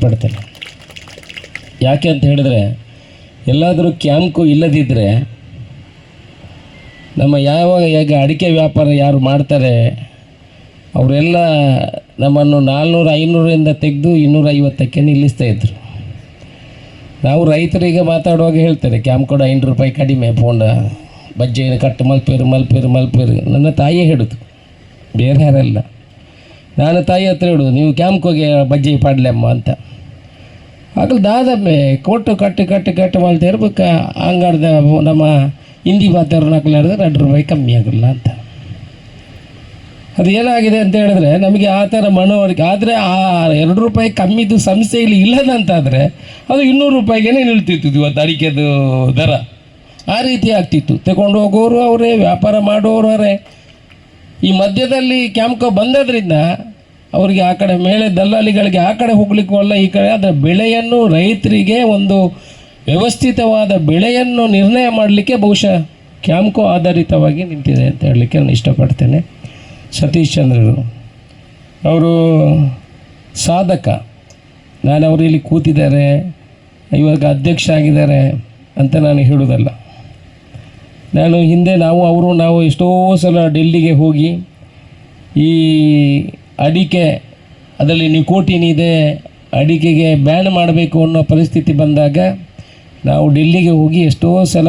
ಇಷ್ಟಪಡ್ತೇನೆ. ಯಾಕೆ ಅಂತ ಹೇಳಿದ್ರೆ, ಎಲ್ಲಾದರೂ ಕ್ಯಾಂಪ್ಕು ಇಲ್ಲದಿದ್ದರೆ ನಮ್ಮ ಈಗ ಅಡಿಕೆ ವ್ಯಾಪಾರ ಯಾರು ಮಾಡ್ತಾರೆ ಅವರೆಲ್ಲ ನಮ್ಮನ್ನು 400-500ರಿಂದ ತೆಗೆದು 250ಕ್ಕೆ ನಿಲ್ಲಿಸ್ತಾಯಿದ್ರು. ನಾವು ರೈತರಿಗೆ ಮಾತಾಡುವಾಗ ಹೇಳ್ತಾರೆ, ಕ್ಯಾಂಪ್ ಕೊಡ 5 ರೂಪಾಯಿ ಕಡಿಮೆ ಪೋಂಡ ಬಜ್ಜೆಯನ್ನು ಕಟ್ಟು ಮಲ್ಪೇರು ನನ್ನ ತಾಯಿಯೇ ಹೇಳೋದು, ಬೇರೆ ಯಾರಲ್ಲ. ನಾನು ತಾಯಿ ಹತ್ರ ಹೇಳೋದು, ನೀವು ಕ್ಯಾಂಪ್ಗೆ ಹೋಗಿ ಬಜ್ಜೆ ಪಾಡ್ಲಮ್ಮ ಅಂತ. ಆಗಲು ದಾದಮ್ಮೆ ಕೊಟ್ಟು ಕಟ್ಟು ಮಾಡ್ತಾ ಇರ್ಬೇಕು. ಹಂಗಾಡ್ದ ನಮ್ಮ ಹಿಂದಿ ಮಾತಾಡೋ ನಕಲಾಡಿದ್ರೆ 2 ರೂಪಾಯಿ ಕಮ್ಮಿ ಆಗೋಲ್ಲ ಅಂತ. ಅದು ಏನಾಗಿದೆ ಅಂತ ಹೇಳಿದ್ರೆ, ನಮಗೆ ಆ ಥರ ಮನವರಿಕೆ ಆದರೆ ಆ 2 ರೂಪಾಯಿ ಕಮ್ಮಿದು ಸಂಸ್ಥೆಯಲ್ಲಿ ಇಲ್ಲದಂತಾದರೆ ಅದು 200 ರೂಪಾಯಿಗೇ ನಿಲ್ತಿತ್ತು ಇವತ್ತು ಅಡಿಕೆದು ದರ. ಆ ರೀತಿ ಆಗ್ತಿತ್ತು. ತಗೊಂಡು ಹೋಗೋರು ಅವರೇ, ವ್ಯಾಪಾರ ಮಾಡೋರು ಅವರೇ. ಈ ಮಧ್ಯದಲ್ಲಿ ಕ್ಯಾಂಪ್ಕೋ ಬಂದದ್ರಿಂದ ಅವರಿಗೆ ಆ ಕಡೆ ಮೇಲೆ ದಲ್ಲಾಳಿಗಳಿಗೆ ಆ ಕಡೆ ಹೋಗ್ಲಿಕ್ಕೂ ಅಲ್ಲ, ಈ ಕಡೆ ಅದರ ಬೆಳೆಯನ್ನು ರೈತರಿಗೆ ಒಂದು ವ್ಯವಸ್ಥಿತವಾದ ಬೆಳೆಯನ್ನು ನಿರ್ಣಯ ಮಾಡಲಿಕ್ಕೆ ಬಹುಶಃ ಕ್ಯಾಂಪ್ಕೋ ಆಧಾರಿತವಾಗಿ ನಿಂತಿದೆ ಅಂತ ಹೇಳಲಿಕ್ಕೆ ನಾನು ಇಷ್ಟಪಡ್ತೇನೆ. ಸತೀಶ್ ಚಂದ್ರರು ಅವರು ಸಾಧಕ. ನಾನು ಅವರು ಇಲ್ಲಿ ಕೂತಿದ್ದಾರೆ, ಇವಾಗ ಅಧ್ಯಕ್ಷ ಆಗಿದ್ದಾರೆ ಅಂತ ನಾನು ಹೇಳೋದಲ್ಲ. ನಾನು ಹಿಂದೆ ನಾವು ಎಷ್ಟೋ ಸಲ ಡೆಲ್ಲಿಗೆ ಹೋಗಿ ಈ ಅಡಿಕೆ ಅದರಲ್ಲಿ ನಿಕೋಟಿನ್ ಇದೆ, ಅಡಿಕೆಗೆ ಬ್ಯಾನ್ ಮಾಡಬೇಕು ಅನ್ನೋ ಪರಿಸ್ಥಿತಿ ಬಂದಾಗ ನಾವು ಡೆಲ್ಲಿಗೆ ಹೋಗಿ ಎಷ್ಟೋ ಸಲ